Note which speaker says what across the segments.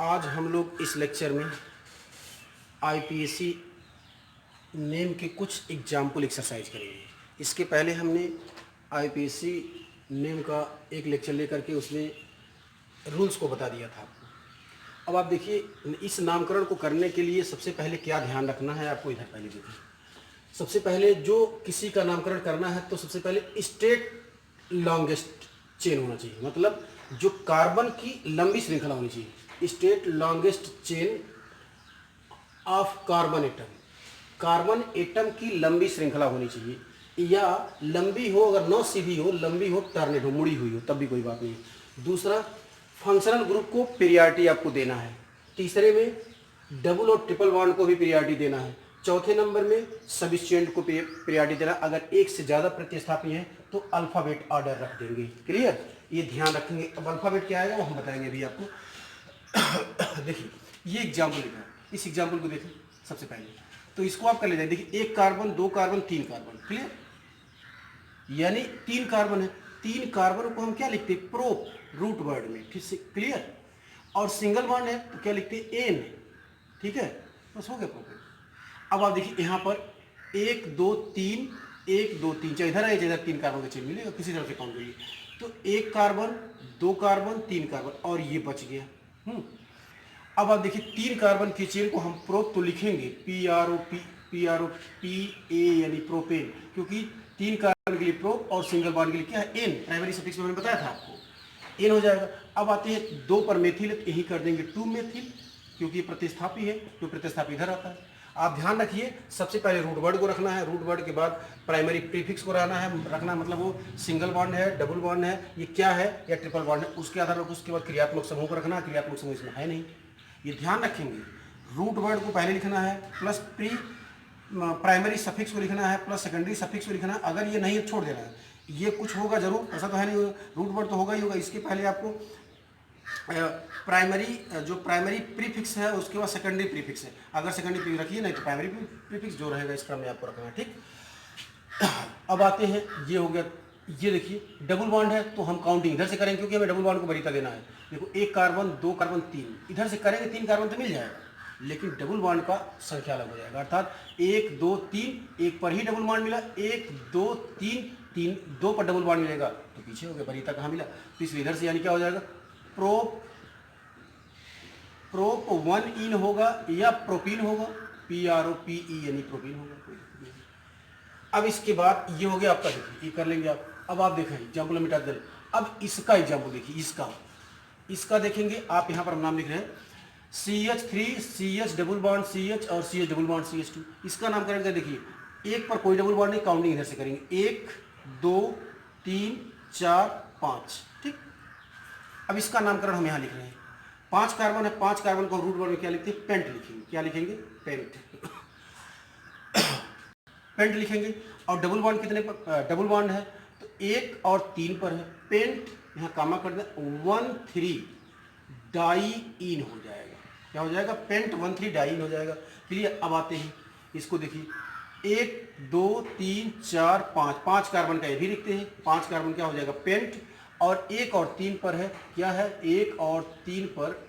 Speaker 1: आज हम लोग इस लेक्चर में आईपीएससी नेम के कुछ एग्जाम्पल एक्सरसाइज करेंगे। इसके पहले हमने आईपीएससी नेम का एक लेक्चर लेकर के उसमें रूल्स को बता दिया था आपको। अब आप देखिए इस नामकरण को करने के लिए सबसे पहले क्या ध्यान रखना है आपको। इधर पहले देखिए, सबसे पहले जो किसी का नामकरण करना है तो सबसे पहले स्टेट लॉन्गेस्ट चेन होना चाहिए, मतलब जो कार्बन की लंबी श्रृंखला होनी चाहिए। State longest chain of carbon atom, carbon atom की लंबी श्रृंखला होनी चाहिए, या लंबी हो, अगर नौ सीधी हो, लंबी हो, टर्नेड हो, मुड़ी हुई हो, तब भी कोई बात नहीं। दूसरा, फंक्शनल ग्रुप को प्रियॉरिटी आपको देना है। तीसरे में डबल और ट्रिपल बॉन्ड को भी प्रियॉरिटी देना है। चौथे नंबर में सब्स्टिट्यूएंट को प्रियॉरिटी देना। अगर एक से ज़्यादा प्रतिस्थापी हैं तो अल्फ़ाबेट ऑर्डर रख देंगे। क्लियर, ये ध्यान रखेंगे। अब अल्फ़ाबेट क्या आएगा वो हम बताएंगे अभी आपको। देखिए ये एग्जाम्पल लिखा है, इस एग्जाम्पल को देखें सबसे पहले। तो इसको आप कर ले जाए। देखिए एक कार्बन, दो कार्बन, तीन कार्बन। क्लियर, यानी तीन कार्बन है। तीन कार्बन को हम क्या लिखते हैं? प्रोप, रूट वर्ड में। ठीक से क्लियर। और सिंगल बॉन्ड है तो क्या लिखते हैं? एन। ठीक है, बस हो गया प्रोप। अब आप देखिए यहाँ पर एक दो तीन, एक दो तीन, चाहे इधर है चाहे इधर, तीन कार्बन का चेन मिलेगा, किसी तरह से काउंट करिए। तो एक कार्बन, दो कार्बन, तीन कार्बन, और ये बच गया। अब आप देखिए तीन कार्बन की चेन को हम प्रोप तो लिखेंगे पी ए यानी प्रोपेन, क्योंकि तीन कार्बन के लिए प्रोप और सिंगल बॉन्ड के लिए क्या है? एन। प्राइमरी सफिक्स में मैंने बताया था आपको, एन हो जाएगा। अब आते हैं दो पर मेथिल, यही कर देंगे टू मेथिल, क्योंकि ये प्रतिस्थापी है, तो प्रतिस्थापी इधर आता है। आप ध्यान रखिए, सबसे पहले रूट वर्ड को रखना है, रूट वर्ड के बाद प्राइमरी प्रीफिक्स को रखना मतलब वो सिंगल बॉन्ड है, डबल बॉन्ड है, ये क्या है, या ट्रिपल बॉन्ड है, उसके आधार पर उसके बाद क्रियात्मक समूह को रखना है। क्रियात्मक समूह इसमें है नहीं, ये ध्यान रखेंगे। रूट वर्ड को पहले लिखना है, प्लस प्राइमरी सफिक्स को लिखना है, प्लस सेकेंडरी सफिक्स को लिखना है। अगर ये नहीं छोड़ देना है, ये कुछ होगा जरूर, ऐसा तो है नहीं, रूट वर्ड तो होगा ही होगा। इसके पहले आपको प्राइमरी प्रीफिक्स है, उसके बाद सेकेंडरी प्रीफिक्स है। अगर सेकेंडरी प्रीफिक्स रखिए, नहीं तो प्राइमरी प्रीफिक्स जो रहेगा इस क्रम में आपको रखना है। ठीक, अब आते हैं, ये हो गया। ये देखिए डबल बॉन्ड है तो हम काउंटिंग इधर से करेंगे, क्योंकि हमें डबल बॉन्ड को वरीयता देना है। देखो एक कार्बन, दो कार्बन, तीन, इधर से करेंगे, तीन कार्बन तो मिल जाएगा, लेकिन डबल बॉन्ड का संख्या अलग हो जाएगा। अर्थात एक दो तीन, एक पर ही डबल बॉन्ड मिला, एक दो तीन, तीन दो पर डबल बॉन्ड मिलेगा तो पीछे हो गया, वरीयता कहाँ मिला? तो इसलिए इधर से यानी क्या हो जाएगा? प्रोप वन इन होगा या प्रोपीन होगा, PROPE यानी प्रोपीन होगा। अब इसके बाद ये हो गया आपका, देखिए ये कर लेंगे आप। अब आप देखें एग्जाम्पल मिटा दें। अब इसका एग्जाम्पल देखिए, इसका देखेंगे आप। यहाँ पर हम नाम लिख रहे हैं CH3, CH double bond CH, और CH डबल बॉन्ड CH2। इसका नामकरण कर देखिए, एक पर कोई डबल बॉन्ड नहीं, काउंटिंग इधर से करेंगे, एक दो तीन चार पाँच। ठीक, अब इसका नामकरण हम यहाँ लिख रहे हैं। पांच कार्बन है, पांच कार्बन को रूट वर्ड में क्या लिखते हैं? पेंट लिखेंगे। क्या लिखेंगे? पेंट। पेंट लिखेंगे। और डबल बॉन्ड कितने पर? डबल बॉन्ड है तो एक और तीन पर है, पेंट यहाँ कामा कर दे, 1,3 डाई इन हो जाएगा। क्या हो जाएगा? पेंट 1,3 डाई इन हो जाएगा। क्लियर। अब आते हैं इसको, देखिए एक दो तीन चार पाँच, पांच कार्बन का ये भी लिखते हैं। पांच कार्बन क्या हो जाएगा? पेंट। और एक और तीन पर है, क्या है? एक और तीन पर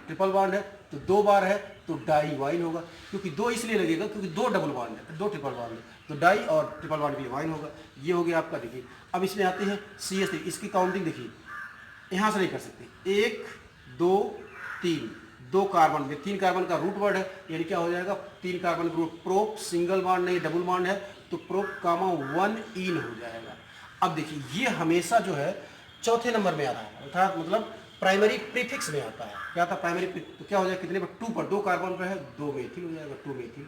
Speaker 1: ट्रिपल बॉन्ड है तो दो बार है तो डाई वाइन होगा, क्योंकि दो इसलिए लगेगा क्योंकि दो डबल बॉन्ड है, दो ट्रिपल बॉन्ड है, तो डाई और ट्रिपल बॉन्ड के लिए वाइन होगा। ये हो गया आपका। देखिए अब इसमें आते हैं CH3, इसकी काउंटिंग देखिए, यहाँ से नहीं कर सकते। एक दो तीन, दो कार्बन में, तीन कार्बन का रूट वर्ड है, यानी क्या हो जाएगा? तीन carbon group prop, single bond नहीं डबल बॉन्ड है तो प्रोप कामा 1 इन हो जाएगा। अब देखिए ये हमेशा जो है चौथे नंबर में आ रहा है, अर्थात मतलब प्राइमरी प्रीफिक्स में आता है। क्या था प्राइमरी? तो क्या हो जाएगा? कितने पर? टू पर, दो कार्बन पर है, दो मेथिल हो जाएगा, टू मेथिल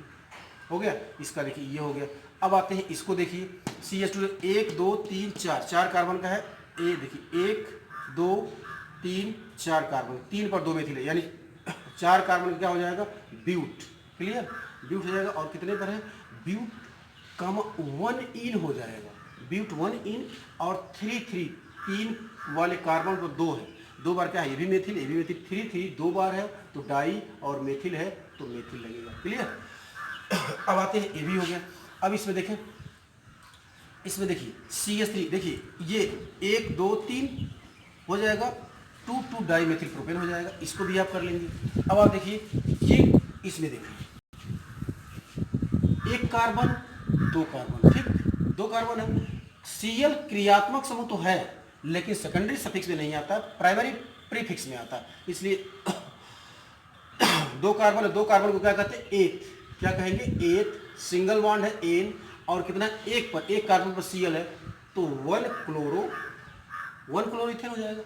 Speaker 1: हो गया। इसका देखिए ये हो गया। अब आते हैं इसको, देखिए CH2, एक दो तीन चार, चार कार्बन का है, ये देखिए एक दो तीन चार कार्बन, तीन पर दो मेथिल है, यानी चार कार्बन क्या हो जाएगा? ब्यूट। क्लियर, ब्यूट हो जाएगा। और कितने पर है? ब्यूट कामा 1 इन हो जाएगा, ब्यूट 1 इन। और 3 तीन वाले कार्बन को दो है, दो बार क्या है? ये भी मेथिल, ये भी मेथिल, 3 दो बार है तो डाई, और मेथिल है तो मेथिल लगेगा। क्लियर। अब आते हैं, ये भी हो गया। अब इसमें देखें, इसमें देखिए CH3, देखिए ये एक दो तीन हो जाएगा, two two dimethyl propane हो जाएगा, इसको भी आप कर लेंगे। अब आप देखिए ये इसमें देखिए एक कार्बन दो कार्बन, ठीक, दो कार्बन है, Cl क्रियात्मक समूह तो है लेकिन सेकेंडरी सफिक्स में नहीं आता, प्राइमरी प्रीफिक्स में आता, इसलिए दो कार्बन है, दो कार्बन को क्या कहते हैं, एथ, क्या कहेंगे, एथ, सिंगल बॉन्ड है एन, और कितना एक पर, एक कार्बन पर Cl है तो वन क्लोरोइथेन हो जाएगा।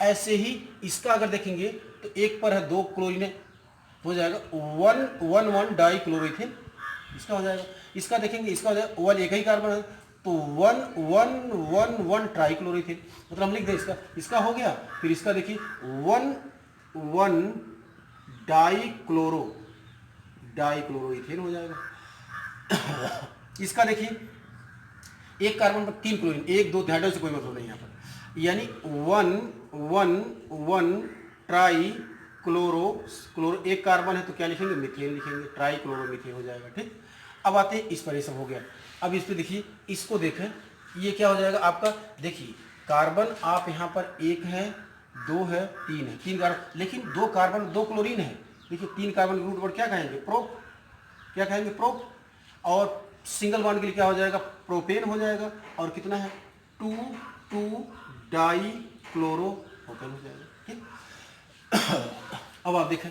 Speaker 1: ऐसे ही इसका अगर देखेंगे तो एक पर है दो क्लोरीन है, हो जाएगा वन डाई क्लोरोइथेन, इसका हो जाएगा। इसका देखेंगे, इसका हो जाएगा वन, एक ही कार्बन है तो वन ट्राई क्लोरोइथेन, मतलब हम लिख दें इसका हो गया। फिर इसका देखिए वन डाई क्लोरोइथेन हो जाएगा। इसका देखिए एक कार्बन पर तीन क्लोरीन, एक दो ध्यान से कोई मतलब नहीं यहाँ पर, यानी वन ट्राई क्लोरो, एक कार्बन है तो क्या लिखेंगे, मीथेन लिखेंगे, ट्राई क्लोरोमीथेन हो जाएगा, ठीक। अब आते हैं इस पर, ये सब हो गया। अब इस पे देखिए, इसको देखें, ये क्या हो जाएगा आपका, देखिए कार्बन आप यहाँ पर एक है, दो है, तीन है, तीन कार्बन, लेकिन दो कार्बन दो क्लोरीन है, देखिए तीन कार्बन के रूट वर्ड क्या कहेंगे, प्रोप, क्या कहेंगे, प्रोप, और सिंगल बॉन्ड के लिए क्या हो जाएगा, प्रोपेन हो जाएगा, और कितना है, टू डाई क्लोरोप्रोपेन हो जाएगा, ठीक। अब आप देखें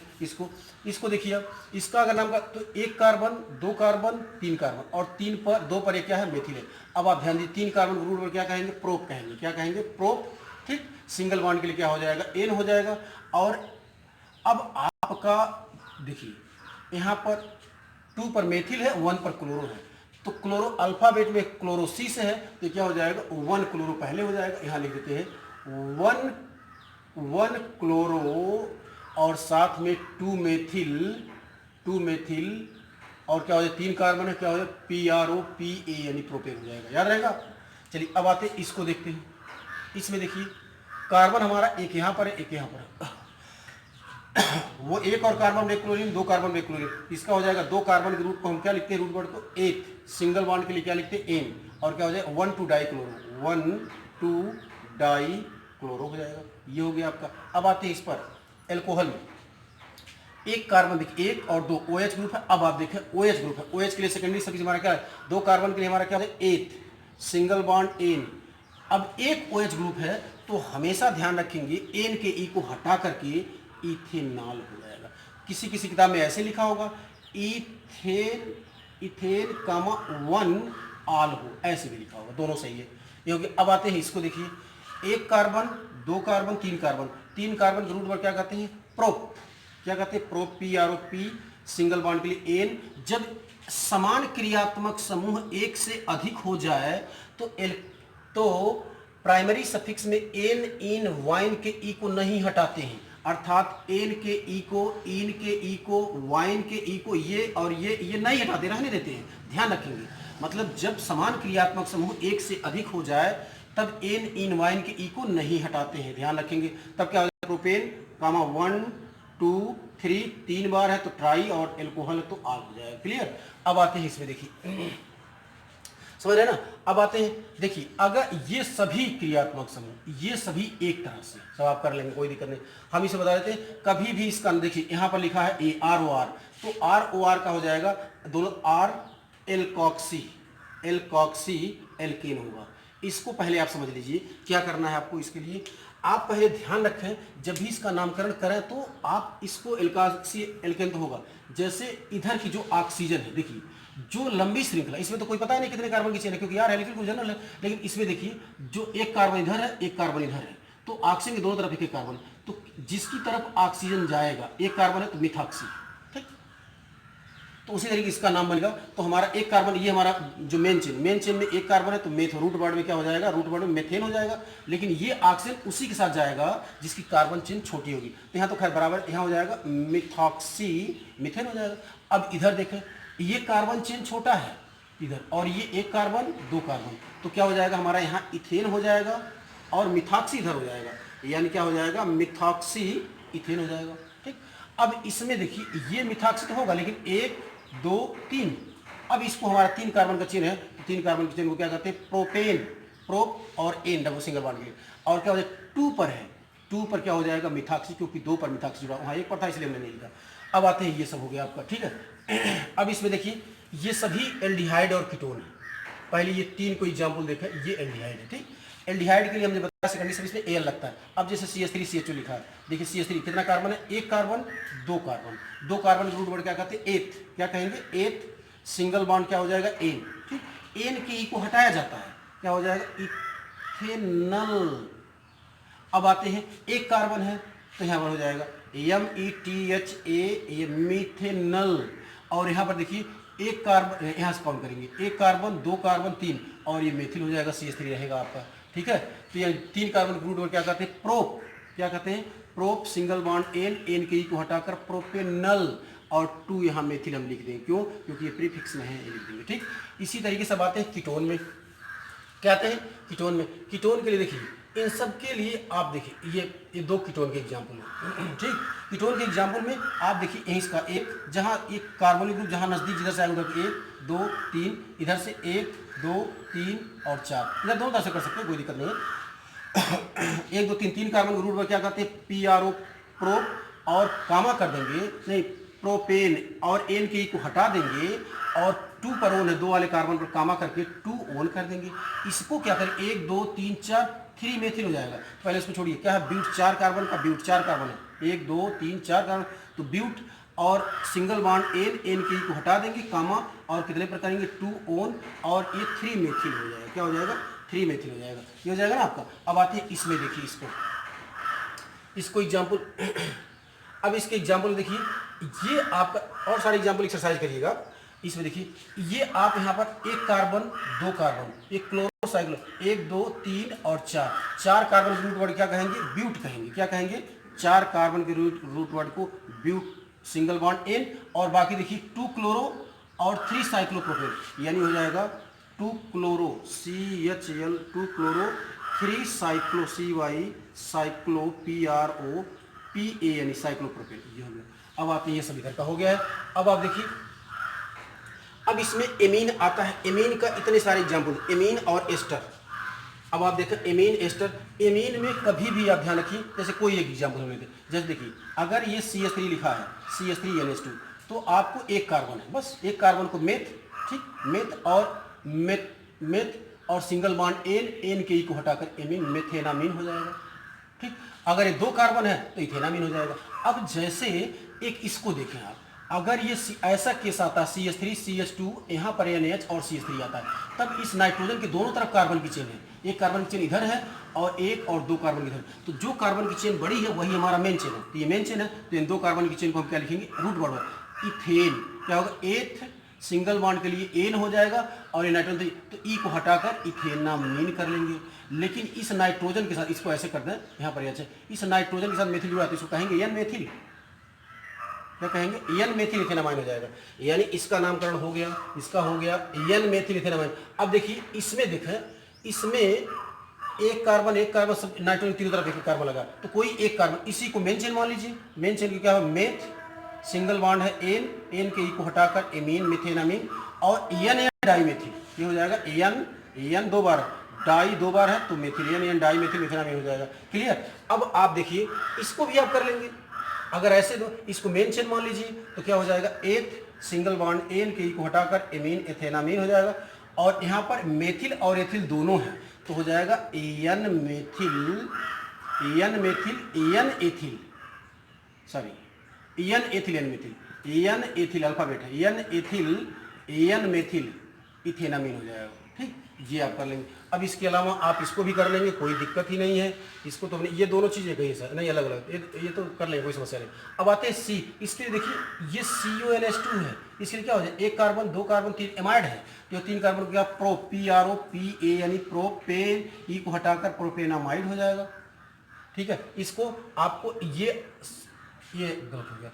Speaker 1: इसको देखिए, अब इसका अगर नाम का तो एक कार्बन दो कार्बन तीन कार्बन, और तीन पर दो पर एक क्या है, मेथिल है। अब आप ध्यान दीजिए, तीन कार्बन के रूट पर क्या कहेंगे, प्रोप कहेंगे, क्या कहेंगे, प्रोप, ठीक। सिंगल बॉन्ड के लिए क्या हो जाएगा, एन हो जाएगा। और अब आपका देखिए यहाँ पर टू पर मेथिल है, वन पर क्लोरो है, तो क्लोरो अल्फाबेट में क्लोरो सी से है तो क्या हो जाएगा, वन क्लोरो पहले हो जाएगा, यहाँ लिख देते हैं वन क्लोरो, और साथ में टू मेथिल, और क्या हो जाए, तीन कार्बन है, क्या हो जाए, PROPA यानी प्रोपेन हो जाएगा, याद रहेगा। चलिए अब आते हैं इसको देखते हैं। इसमें देखिए कार्बन हमारा एक यहाँ पर है, एक यहाँ पर है, वो एक और कार्बन एक क्लोरीन, दो कार्बन एक क्लोरीन, इसका हो जाएगा दो कार्बन के रूट को हम क्या लिखते हैं, रूट वर्ड को एथ, सिंगल बॉन्ड के लिए क्या लिखते हैं, एन, और क्या हो जाएगा, वन टू डाई क्लोरो हो जाएगा, ये हो गया आपका। अब आते हैं इस पर, एल्कोहल में एक कार्बन देखिए, एक और दो, OH ग्रुप है। अब आप देखें OH ग्रुप है, OH के लिए सेकेंडरी सफिक्स हमारा क्या है, दो कार्बन के लिए हमारा क्या है, एथ, सिंगल बॉन्ड एन। अब एक OH ग्रुप है तो हमेशा ध्यान रखेंगे एन के ई को हटा करके इथेनॉल हो जाएगा। किसी किसी किताब में ऐसे लिखा होगा इथेन कामा वन आल हो, ऐसे भी लिखा होगा, दोनों सही है, ये हो गया। अब आते हैं इसको देखिए, एक कार्बन दो कार्बन तीन कार्बन के रूट पर क्या कहते हैं, प्रोप, क्या कहते हैं, प्रोप, PROP, सिंगल बॉन्ड के लिए एन। जब समान क्रियात्मक समूह एक से अधिक हो जाए तो प्राइमरी सफिक्स में एन इन वाइन के ई को नहीं हटाते हैं, अर्थात एन के ई को, इन के ई को, वाइन के ई को, ये और ये नहीं हटाते, रहने देते हैं, ध्यान रखेंगे। मतलब जब समान क्रियात्मक समूह एक से अधिक हो जाए तब एन इन वाइन के ई को नहीं हटाते हैं, ध्यान रखेंगे। तब क्या हो जाएगा, प्रोपेन कामा 1 2 3 तीन बार है तो ट्राई, और एल्कोहल तो आल हो जाएगा, क्लियर। अब आते हैं इसमें देखिए, समझ रहे ना। अब आते हैं देखिए, अगर ये सभी क्रियात्मक समूह ये सभी एक तरह से सब आप कर लेंगे, कोई दिक्कत नहीं। हम इसे बता देते हैं, कभी भी इसका देखिए यहाँ पर लिखा है AROR, तो ROR का हो जाएगा दोनों R एल्कोक्सी एल्केन होगा। इसको पहले आप समझ लीजिए क्या करना है आपको। इसके लिए आप पहले ध्यान रखें, जब भी इसका नामकरण करें तो आप इसको एल्कोक्सी एल्केन तो होगा। जैसे इधर की जो ऑक्सीजन है, देखिए जो लंबी श्रृंखला, इसमें तो कोई पता नहीं कितने कार्बन की चेन है क्योंकि यार हेलिकल जनरल है, लेकिन इसमें देखिए जो एक कार्बन इधर है एक कार्बन इधर है, तो ऑक्सीजन के दोनों तरफ एक कार्बन, तो जिसकी तरफ ऑक्सीजन जाएगा एक कार्बन है तो मिथॉक्सी, ठीक। तो उसी तरीके इसका नाम बनेगा। तो हमारा एक कार्बन, ये हमारा जो मेन चेन में एक कार्बन है तो मेथ, रूट वर्ड में क्या हो जाएगा, रूट वर्ड में मेथेन हो जाएगा। लेकिन ये ऑक्सीजन उसी के साथ जाएगा जिसकी कार्बन चेन छोटी होगी, तो यहाँ तो खैर बराबर, यहाँ हो जाएगा मिथॉक्सी मिथेन हो जाएगा। अब इधर देखें, ये कार्बन चेन छोटा है इधर, और ये एक कार्बन दो कार्बन, तो क्या हो जाएगा हमारा यहाँ इथेन हो जाएगा, और मिथॉक्सी इधर हो जाएगा, यानी क्या हो जाएगा, मिथॉक्सी इथेन हो जाएगा, ठीक। अब इसमें देखिए ये मिथॉक्सी तो होगा, लेकिन एक दो तीन, अब इसको हमारा तीन कार्बन का चेन है तो तीन कार्बन के चेन को क्या कहते हैं, प्रोपेन, प्रोप और एन डबल सिंगल बॉन्ड के लिए, और क्या हो जाएगा 2 पर है 2 पर क्या हो जाएगा मिथाक्सी, क्योंकि 2 पर मिथाक्सी जुड़ा, वहाँ 1 पर था इसलिए हमने नहीं लिखा। अब आते हैं, ये सब हो गया आपका, ठीक है। अब इसमें देखिए ये सभी एल्डिहाइड और कीटोन है। पहले ये 3 को एग्जाम्पल देखा, ये एल्डिहाइड है, ठीक। एल्डिहाइड के लिए हमने बताया कंडीशन इसमें एल लगता है। अब जैसे CH3 CHO लिखा है, देखिए CH3 कितना कार्बन है, 1 carbon 2 carbon, 2 carbon root word क्या कहते हैं, एथ, क्या कहेंगे, एथ, सिंगल बॉन्ड क्या हो जाएगा, एन, ठीक। एन के ई को हटाया जाता है, क्या हो जाएगा, इथेनल। अब आते हैं, 1 कार्बन है तो यहाँ पर हो जाएगा METHA, ये मीथेनल। और यहाँ पर देखिए 1 कार्बन, यहाँ से काउंट करेंगे, 1 कार्बन 2 कार्बन 3, और ये मेथिल हो जाएगा, CH3 रहेगा आपका, ठीक है। तो ये 3 कार्बन ग्रुप और क्या कहते हैं, प्रोप, क्या कहते हैं, prop, single bond ane, ane के ई को हटाकर प्रोपेनल, और 2 यहाँ मेथिल हम लिख देंगे, क्यों, क्योंकि ये प्रीफिक्स में है, ये लिख देंगे, ठीक। इसी तरीके से बातें कीटोन में, क्या कहते हैं, कीटोन में, कीटोन के लिए देखिए इन सब के लिए आप देखिए ये 2 कीटोन के एग्जाम्पल हैं, ठीक। कीटोन के एग्जाम्पल में आप देखिए यहीं इसका एक, जहाँ एक कार्बोनिक ग्रुप जहाँ नजदीक जिधर से आएगा उधर 1 2 3, इधर से 1 2 3 और 4, इधर दोनों तरह से कर सकते हैं, कोई दिक्कत नहीं है। 1 2 3, 3 कार्बन ग्रुप में क्या कहते हैं, PRO, प्रोप, और कामा कर देंगे, नहीं प्रोपेन, और एन के ई को हटा देंगे, और 2 पर ओन है, 2 वाले कार्बन पर कामा करके 2 ओन कर देंगे। इसको क्या करें, 1 2 3 4, 3 मेथिल हो जाएगा। पहले इसको छोड़िए, क्या है, ब्यूट 4 कार्बन का, ब्यूट 4 कार्बन है, 1 2 3 4 कार्बन, तो ब्यूट और सिंगल बॉन्ड एन, एन के ई को हटा देंगे, कामा, और कितने पर करेंगे, 2 ओन, और ये 3 मेथिल हो जाएगा, क्या हो जाएगा, 3 मेथिल हो जाएगा, ये हो जाएगा ना आपका। अब आते हैं इसमें, देखिए इसको एग्जाम्पल, अब इसके एग्जाम्पल देखिए, ये आपका, और सारे एग्जाम्पल एक्सरसाइज करिएगा। इसमें देखिए ये आप यहाँ पर 1 कार्बन 2 कार्बन, एक क्लोरोसाइक्लो, 1 2 3 और 4 कार्बन रूट वर्ड क्या कहेंगे, ब्यूट कहेंगे, क्या कहेंगे, 4 कार्बन के रूट वर्ड को ब्यूट, सिंगल बॉन्ड एन, और बाकी देखिए 2 क्लोरो और 3 साइक्लोप्रोपेन, यानी हो जाएगा 2 chloro CHL, 2 chloro 3 cyclo CY cyclo PRO PA, यानी साइक्लोप्रोपेन, ये हो गया। अब आते हैं, ये सभी का हो गया है। अब आप देखिए, अब इसमें एमीन आता है, एमीन का इतने सारे एग्जाम्पल, एमीन और एस्टर। अब आप देखें एमीन एस्टर, एमीन में कभी भी आप ध्यान रखिए, जैसे कोई एक एग्जाम्पल हम लेते हैं, जैसे देखिए अगर ये CH3 लिखा है, CH3NH2, तो आपको 1 कार्बन है, बस 1 कार्बन को मेथ, ठीक, मेथ और सिंगल बॉन्ड एन, एन के ई को हटाकर एमीन, मेथेनामीन हो जाएगा, ठीक। अगर ये 2 कार्बन है तो इथेनामीन हो जाएगा। अब जैसे एक इसको देखें आप, अगर ये ऐसा केस आता है, CH3 CH2, यहाँ पर NH और CH3 आता है, तब इस नाइट्रोजन के दोनों तरफ कार्बन की चेन है, 1 कार्बन की चेन इधर है और 1 और 2 कार्बन इधर, तो जो कार्बन की चेन बड़ी है वही हमारा मेन चेन है, तो ये मेन चेन है, तो इन 2 कार्बन की चेन को हम क्या लिखेंगे, रूट वर्ड, इथेन, क्या होगा, एथ, सिंगल बॉन्ड के लिए एन हो जाएगा, और ये नाइट्रोजन तो ई को हटाकर इथेनामीन कर लेंगे। लेकिन इस नाइट्रोजन के साथ इसको ऐसे कर दें, यहाँ पर अच्छा, इस नाइट्रोजन के साथ मेथिल जुड़ा तो इसको कहेंगे एन मेथिल, क्या कहेंगे, एन मेथिल इथेनामाइन हो जाएगा, यानी इसका नामकरण हो गया, इसका हो गया एन मेथिल इथेनामाइन। अब देखिए इसमें देखें, इसमें 1 कार्बन सब नाइट्रोजन तीनों तरफ 1 कार्बन लगा, तो कोई 1 कार्बन, इसी को मेन चेन मान लीजिए, मेन चेन की क्या है, मेथ, सिंगल बॉन्ड है एन, एन के ई को हटाकर एमीन मेथेनामीन, और एन डाइमेथिल, ये हो जाएगा एन 2 बार, डाई 2 बार है तो मेथिल, एन डाई मेथिल मेथेनामीन हो जाएगा, क्लियर। अब आप देखिए इसको भी आप कर लेंगे, अगर ऐसे दो, इसको मेन चेन मान लीजिए तो क्या हो जाएगा, एथ, सिंगल बॉन्ड एन के ई को हटाकर एमीन एथेनामीन हो जाएगा, और यहाँ पर मेथिल और एथिल दोनों हैं, तो हो जाएगा एन मेथिल अल्फाबेट है, एन मेथिल इथेनामीन हो जाएगा, ठीक, ये आप कर लेंगे। अब इसके अलावा आप इसको भी कर लेंगे, कोई दिक्कत ही नहीं है, इसको तो ये दोनों चीज़ें कही सर, नहीं अलग अलग, ये तो कर लेंगे, कोई समस्या नहीं। अब आते हैं सी, इसके लिए देखिए ये CONH2 है, इसके लिए क्या हो जाए, 1 कार्बन 2 कार्बन 3 एमाइड है, तो 3 कार्बन क्या, प्रो PRO PA, यानी प्रोपेन, ई को हटाकर प्रोपेनामाइड हो जाएगा, ठीक है। इसको आपको ये गलत हो गया,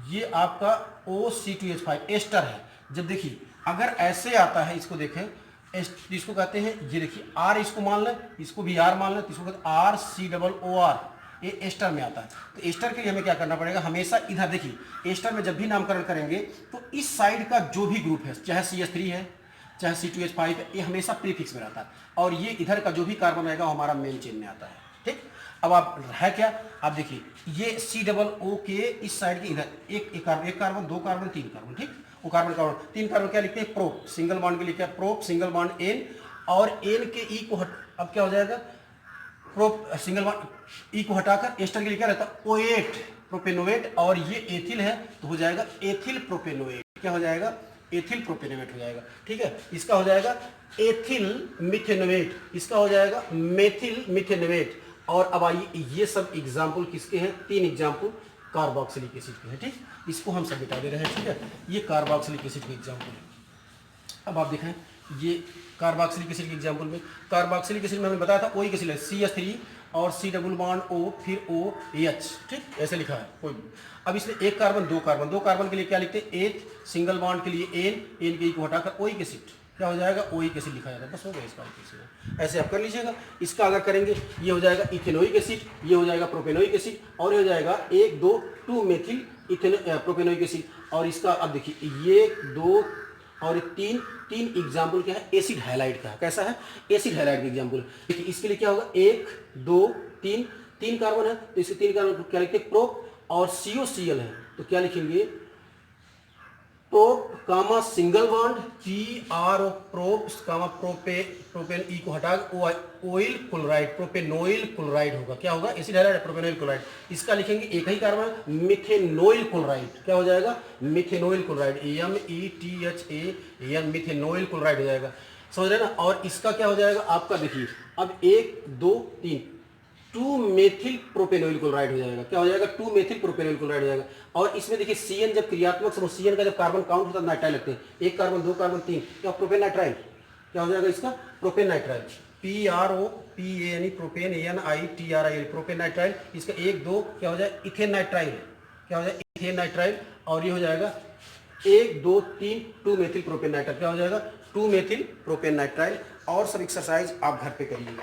Speaker 1: ये आपका OC2H5 एस्टर है। जब देखिए अगर ऐसे आता है, इसको देखें, इसको कहते हैं, ये देखिए R, इसको मान लें, इसको भी R मान लें, तो इसको कहते हैं RCOOR, ये एस्टर में आता है। तो एस्टर के लिए हमें क्या करना पड़ेगा, हमेशा इधर देखिए, एस्टर में जब भी नामकरण करेंगे तो इस साइड का जो भी ग्रुप है, चाहे CH3 है चाहे C2H5 है, ये हमेशा प्रीफिक्स में रहता है, और ये इधर का जो भी कार्बन रहेगा वो हमारा मेन चेन में आता है, ठीक। अब आप है क्या, आप देखिए ये COO के इस साइड के इधर एक कार्बन, 2 कार्बन, 3 कार्बन, ठीक। वो कार्बन 3 कार्बन क्या लिखते हैं, प्रोप, सिंगल बॉन्ड के लिए क्या, प्रोप सिंगल बॉन्ड N, और N के E को अब क्या हो जाएगा, प्रोप सिंगल बॉन्ड E को हटाकर एस्टर के लिए क्या रहता है, OH प्रोपेनोएट, और ये एथिल है तो हो जाएगा एथिल प्रोपेनोएट। क्या हो जाएगा, एथिल प्रोपेनोएट हो जाएगा, ठीक है। इसका हो जाएगा एथिल मिथेनोएट, इसका हो जाएगा मेथिल मिथेनोएट। और अब आइए ये सब एग्जाम्पल किसके हैं, 3 एग्जाम्पल कार्बोक्सिलिक एसिड के हैं, ठीक। इसको हम सब मिटा दे रहे हैं, ठीक है। ये कार्बोक्सिलिक एसिड के एग्जाम्पल है। अब आप देखें ये कार्बोक्सिलिक एसिड के एग्जाम्पल में, कार्बोक्सिलिक एसिड में हमने बताया था OH एसिड है, CH3 और C डबल बॉन्ड O फिर OH, ठीक, ऐसे लिखा है कोई। अब इसमें 1 कार्बन 2 कार्बन, 2 कार्बन के लिए क्या लिखते हैं, H, सिंगल बॉन्ड के लिए N के E को हटाकर OH एसिड, क्या हो जाएगा, OH एसिड लिखा जाता है, बस हो गया इसका एसिड। ऐसे आप कर लीजिएगा। इसका अगर करेंगे ये हो जाएगा इथेनोइक एसिड, ये हो जाएगा प्रोपेनोइक एसिड, और ये हो जाएगा 1 2 2 मेथिल प्रोपेनोइक एसिड। और इसका अब देखिए 1 2 और 3 एग्जाम्पल क्या है, एसिड हैलाइड का है। कैसा है, एसिड हैलाइड का एग्जाम्पल। देखिए इसके लिए क्या होगा, 1 2 3 कार्बन है तो इसके 3 कार्बन क्या लिखते हैं, प्रोप, और COCl है तो क्या लिखेंगे, प्रोप कामा सिंगल बॉन्ड PRO प्रोप कामा प्रोपेन E को हटा ऑयल क्लोराइड, प्रोपेनोइल क्लोराइड होगा। क्या होगा, एसिड हैलाइड प्रोपेनोइल क्लोराइड। इसका लिखेंगे एक ही कार्बन, मिथेनोइल क्लोराइड। क्या हो जाएगा, मिथेनोइल क्लोराइड, METHAN, मिथेनोइल क्लोराइड हो जाएगा, समझ रहे ना। और इसका क्या हो जाएगा आपका, देखिए अब 1 2 3 2 मेथिल प्रोपेनोइल क्लोराइड हो जाएगा। क्या हो जाएगा, 2 मेथिल प्रोपेनोइल क्लोराइड हो जाएगा। और इसमें देखिए CN जब क्रियात्मक समूह, CN का जब कार्बन काउंट होता है नाइट्राइल लगते हैं, 1 कार्बन 2 कार्बन 3, क्या प्रोपेन नाइट्राइल, क्या हो जाएगा इसका, propane nitrile, PROPANE propane NITRIL propane nitrile. इसका 1 2 क्या हो जाएगा, इथेन नाइट्राइल, क्या हो जाएगा, इथेन नाइट्राइल। और ये हो जाएगा 1 2 3 2 मेथिल प्रोपेन नाइट्राइल, क्या हो जाएगा, 2 मेथिल प्रोपेन नाइट्राइल। और सब एक्सरसाइज आप घर पे करिए।